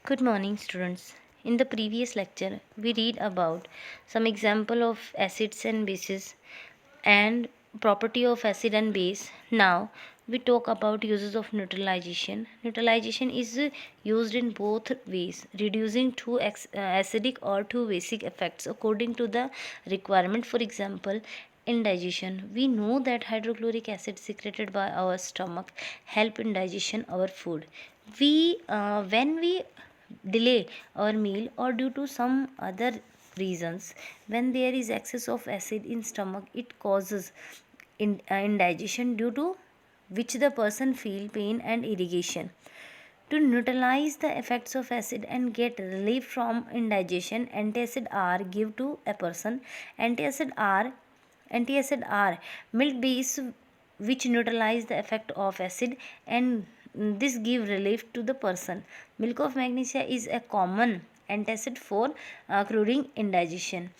Good morning, students. In the previous lecture, we read about some example of acids and bases and property of acid and base. Now, we talk about uses of neutralization. Neutralization is used in both ways, reducing two acidic or two basic effects according to the requirement. For example, in digestion, we know that hydrochloric acid secreted by our stomach help in digestion our food. When we delay our meal or due to some other reasons, when there is excess of acid in stomach, it causes indigestion, due to which the person feel pain and irritation. To neutralize the effects of acid and get relief from indigestion, antacid are give to a person. Antacid are milk base which neutralize the effect of acid, and this give relief to the person. Milk of magnesia is a common antacid for curing indigestion.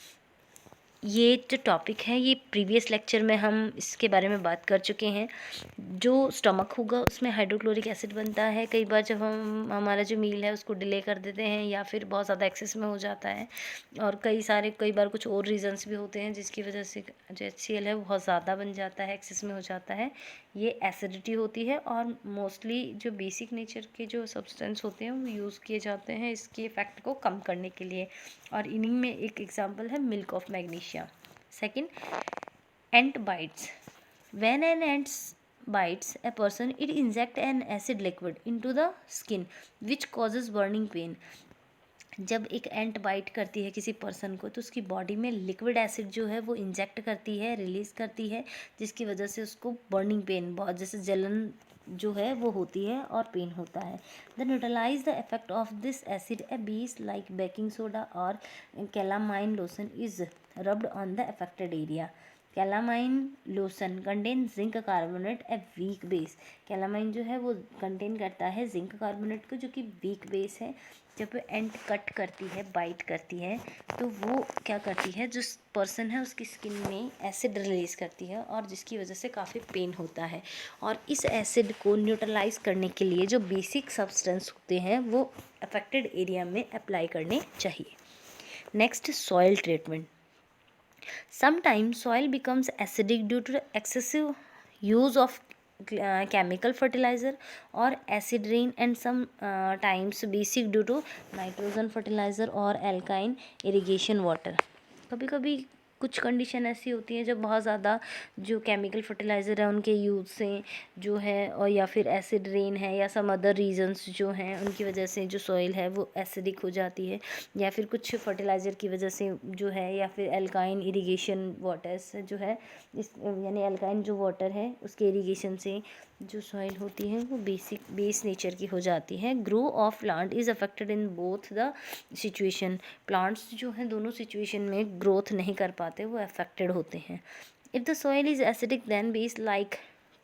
ये जो topic है ये previous lecture में हम इसके बारे में बात कर चुके हैं। जो स्टमक होगा उसमें हाइड्रोक्लोरिक एसिड बनता है। कई बार जब हम हमारा जो मील है उसको डिले कर देते हैं या फिर बहुत ज़्यादा एक्सेस में हो जाता है, और कई बार कुछ और रीजंस भी होते हैं जिसकी वजह से जो HCl है बहुत ज़्यादा बन जाता है, एक्सेस में हो जाता है। ये एसिडिटी होती है, और मोस्टली जो बेसिक नेचर के जो सब्सटेंस होते हैं वो यूज़ किए जाते हैं इसके इफेक्ट को कम करने के लिए, और इन्हीं में एक एग्जांपल है milk of magnesia. Second, ant bites. When an ant bites a person, it injects an acid liquid into the skin which causes burning pain. जब एक एंट बाइट करती है किसी पर्सन को तो उसकी बॉडी में लिक्विड एसिड जो है वो इंजेक्ट करती है, रिलीज़ करती है, जिसकी वजह से उसको बर्निंग पेन, बहुत जैसे जलन जो है वो होती है और पेन होता है। The neutralize the effect of this acid a base like baking soda और calamine lotion is rubbed on the affected area. Calamine lotion contain zinc carbonate a weak base. Calamine जो है वो कंटेन करता है zinc carbonate को, जो कि weak base है। जब एंट कट करती है, बाइट करती है, तो वो क्या करती है, जो पर्सन है उसकी स्किन में एसिड रिलीज़ करती है, और जिसकी वजह से काफ़ी पेन होता है। और इस एसिड को न्यूट्रलाइज करने के लिए जो बेसिक सब्सटेंस होते हैं वो अफेक्टेड एरिया में अप्लाई करने चाहिए। Next, soil treatment. Sometimes soil becomes acidic due to the excessive use of chemical fertilizer or acid rain, and times basic due to nitrogen fertilizer or alkaline irrigation water. कभी कभी कुछ condition ऐसी होती है जब बहुत ज़्यादा जो केमिकल फर्टिलाइज़र है उनके यूज़ से जो है, और या फिर एसिड रेन है या सम अदर रीजंस जो हैं उनकी वजह से जो सॉइल है वो एसिडिक हो जाती है, या फिर कुछ फर्टिलाइज़र की वजह से जो है, या फिर एल्काइन इरिगेशन वाटर्स जो है, इस यानी एल्काइन जो वाटर है उसके इरिगेशन से जो सॉइल होती है वो बेस नेचर की हो जाती है। Grow of plant is affected in both the situation. Plants जो हैं दोनों सिचुएशन में ग्रोथ नहीं कर पाते, वो अफेक्टेड होते हैं. If the soil is acidic then base like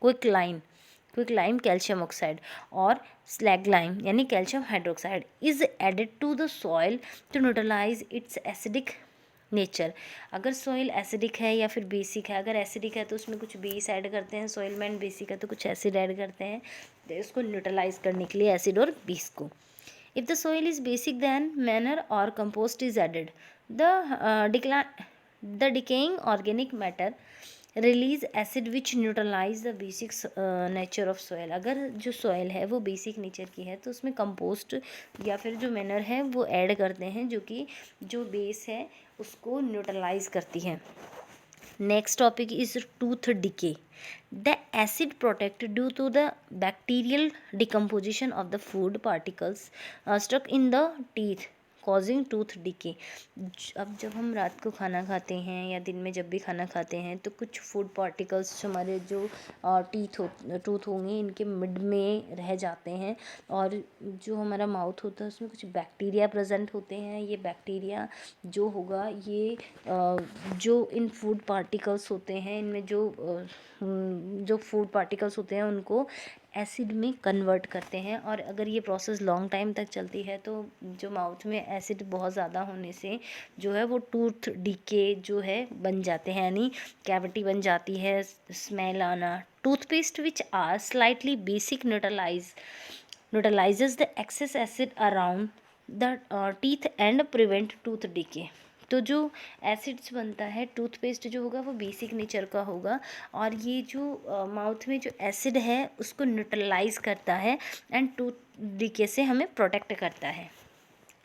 quick lime calcium oxide और स्लैग लाइम यानी calcium hydroxide is added to the soil to neutralize its acidic nature. अगर सॉइल एसिडिक है या फिर बेसिक है, अगर एसिडिक है तो उसमें कुछ बेस ऐड करते हैं, सॉइल में बेसिक है तो कुछ एसिड ऐड करते हैं, तो इसको न्यूट्रलाइज करने के लिए एसिड और बेस को. If the soil is basic, then manure or compost is added. The decaying organic matter release acid which neutralize the basic nature of soil. अगर जो soil है वो basic nature की है तो उसमें compost या फिर जो manure है वो add करते हैं, जो कि जो base है उसको neutralize करती है. Next topic is tooth decay. The acid protect due to the bacterial decomposition of the food particles stuck in the teeth causing tooth decay. अब जब हम रात को खाना खाते हैं या दिन में जब भी खाना खाते हैं तो कुछ फूड पार्टिकल्स हमारे जो टूथ होंगे इनके मिड में रह जाते हैं, और जो हमारा माउथ होता है उसमें कुछ बैक्टीरिया प्रेजेंट होते हैं. ये बैक्टीरिया जो होगा ये जो इन फूड पार्टिकल्स होते हैं इनमें जो फूड पार्टिकल्स होते हैं उनको एसिड में कन्वर्ट करते हैं, और अगर ये प्रोसेस लॉन्ग टाइम तक चलती है तो जो माउथ में एसिड बहुत ज़्यादा होने से जो है वो टूथ डीके जो है बन जाते हैं, यानी कैविटी बन जाती है, स्मेल आना. Toothpaste which are slightly basic neutralizes the excess acid around the teeth and prevent tooth decay. तो जो एसिड्स बनता है, टूथपेस्ट जो होगा वो बेसिक नेचर का होगा, और ये जो माउथ में जो एसिड है उसको न्यूट्रलाइज करता है एंड टूथ डिके से हमें प्रोटेक्ट करता है।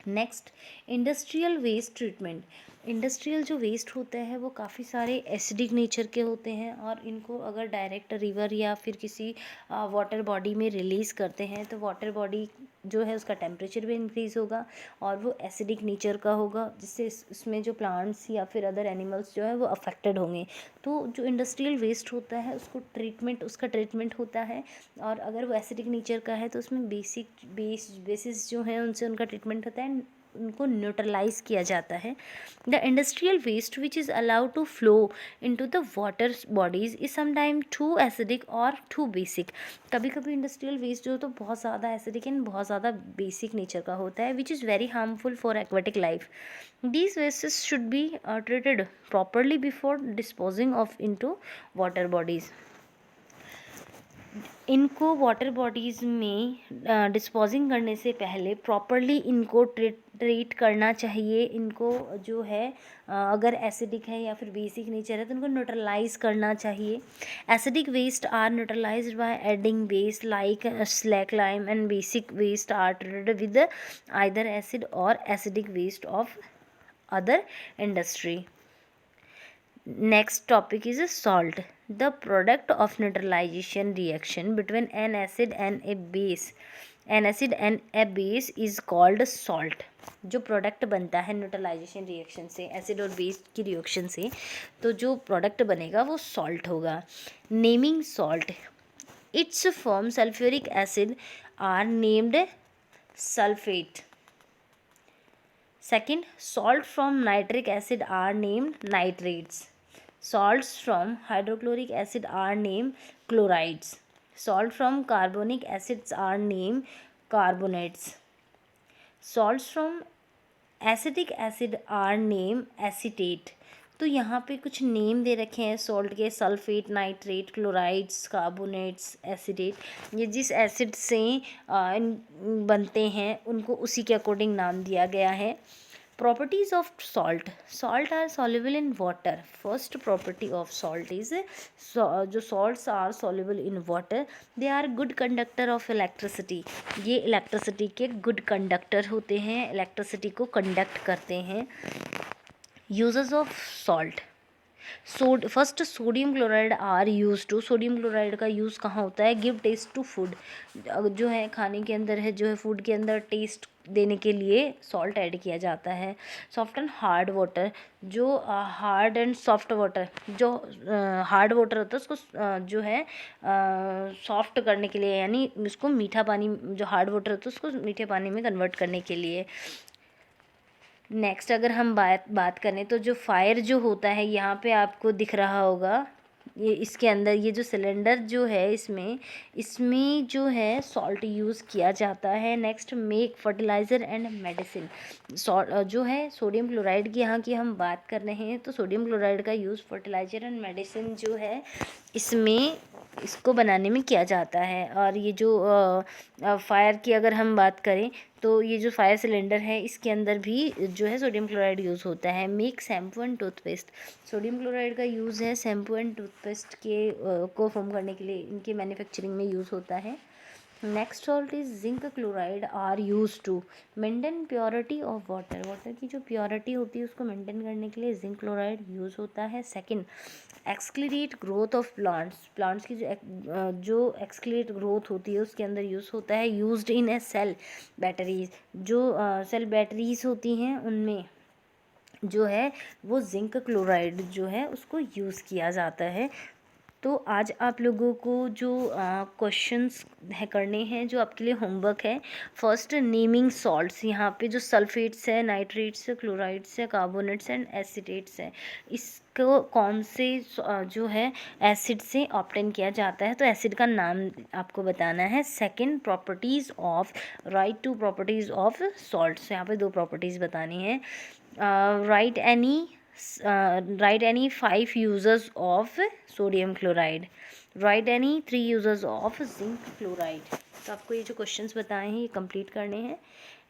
Next, industrial waste treatment. Industrial जो वेस्ट होते हैं वो काफ़ी सारे एसिडिक नेचर के होते हैं, और इनको अगर डायरेक्ट रिवर या फिर किसी वाटर बॉडी में रिलीज़ करते हैं तो वाटर बॉडी जो है उसका टेम्परेचर भी इंक्रीज़ होगा और वो एसिडिक नेचर का होगा, जिससे इसमें जो प्लांट्स या फिर अदर एनिमल्स जो है वो अफेक्टेड होंगे। तो जो इंडस्ट्रियल वेस्ट होता है उसका ट्रीटमेंट होता है, और अगर वो एसिडिक नेचर का है तो उसमें बेसिस जो है उनसे उनका ट्रीटमेंट होता है, उनको न्यूट्रलाइज किया जाता है। The industrial waste which is allowed to flow into the water bodies is sometime too acidic और टू बेसिक। कभी कभी इंडस्ट्रियल वेस्ट जो तो बहुत ज़्यादा एसिडिक एंड बहुत ज़्यादा बेसिक नेचर का होता है, which is very harmful for aquatic life. These wastes should be treated properly before disposing of into water bodies. इनको वाटर बॉडीज़ में डिस्पोजिंग करने से पहले प्रॉपरली इनको ट्रीट करना चाहिए। इनको जो है अगर एसिडिक है या फिर बेसिक नेचर है तो इनको न्यूट्रलाइज करना चाहिए। Acidic waste are neutralized by adding base like slaked lime, and basic waste are treated with either acid or acidic waste of other industry. Next topic is salt, the product of neutralization reaction between an acid and a base. An acid and a base is called salt. जो product बनता है neutralization reaction से, acid और base की reaction से, तो जो product बनेगा वो सॉल्ट होगा। Naming salt, its form sulphuric acid are named sulphate. Second, salt from nitric acid are named nitrates. Salts from hydrochloric acid are named chlorides. Salt from carbonic acids are named carbonates. Salts from acetic acid are named acetate. तो यहाँ पे कुछ name दे रखे हैं salt के, sulphate, nitrate, chlorides, carbonates, acetate. ये जिस acid से बनते हैं उनको उसी के अकॉर्डिंग नाम दिया गया है। Properties of salt, salt are soluble in water. First property of salt is जो salts are soluble in water, they are good conductor of electricity. ये इलेक्ट्रिसिटी के गुड कंडक्टर होते हैं, इलेक्ट्रिसिटी को कंडक्ट करते हैं। Uses of salt, first sodium chloride are use to. Sodium chloride का use कहाँ होता है? गिव टेस्ट टू फूड, जो है खाने के अंदर है, जो है फूड के अंदर टेस्ट देने के लिए सॉल्ट ऐड किया जाता है। सॉफ्ट एंड हार्ड वाटर, जो हार्ड एंड सॉफ्ट वाटर, जो हार्ड वाटर होता है उसको जो है सॉफ्ट करने के लिए, यानी उसको मीठा पानी, जो हार्ड वाटर होता है उसको मीठे पानी में कन्वर्ट करने के लिए। नेक्स्ट अगर हम बात करें तो जो फायर जो होता है, यहाँ पे आपको दिख रहा होगा, ये इसके अंदर ये जो सिलेंडर जो है इसमें जो है सॉल्ट यूज़ किया जाता है। Next, make fertiliser and medicine. जो है सोडियम क्लोराइड की यहाँ की हम बात कर रहे हैं, तो सोडियम क्लोराइड का यूज़ फर्टिलाइज़र एंड मेडिसिन जो है इसमें इसको बनाने में किया जाता है। और ये जो फायर की अगर हम बात करें तो ये जो फायर सिलेंडर है इसके अंदर भी जो है सोडियम क्लोराइड यूज़ होता है। Make shampoo and toothpaste, sodium chloride का यूज़ है शैम्पू एंड टूथपेस्ट के को फॉर्म करने के लिए, इनके मैन्युफैक्चरिंग में यूज़ होता है। Next salt is zinc chloride are use to maintain purity of water. Water की जो प्योरिटी होती है उसको मेंटेन करने के लिए जिंक क्लोराइड यूज़ होता है। Second, excrete growth of plants, plants की जो एक्सक्रीट ग्रोथ होती है उसके अंदर यूज़ होता है। Used in a cell batteries, जो सेल बैटरीज होती हैं उनमें जो है वो जिंक क्लोराइड जो है उसको यूज़ किया जाता है। तो आज आप लोगों को जो क्वेश्चंस है करने हैं, जो आपके लिए होमवर्क है, फर्स्ट नेमिंग सॉल्ट्स, यहाँ पे जो सल्फेट्स है, नाइट्रेट्स है, क्लोराइड्स है, कार्बोनेट्स एंड एसिडेट्स है, इसको कौन से जो है एसिड से ऑब्टेन किया जाता है, तो एसिड का नाम आपको बताना है। Second, properties of, write two properties of salts, यहाँ पे 2 प्रॉपर्टीज़ बतानी है। Write any 5 uses of sodium chloride. Write any 3 uses of zinc chloride. तो आपको ये जो क्वेश्चंस बताए हैं ये कंप्लीट करने हैं।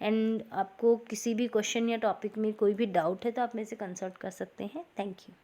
एंड आपको किसी भी क्वेश्चन या टॉपिक में कोई भी डाउट है तो आप मेरे से कंसल्ट कर सकते हैं। Thank you.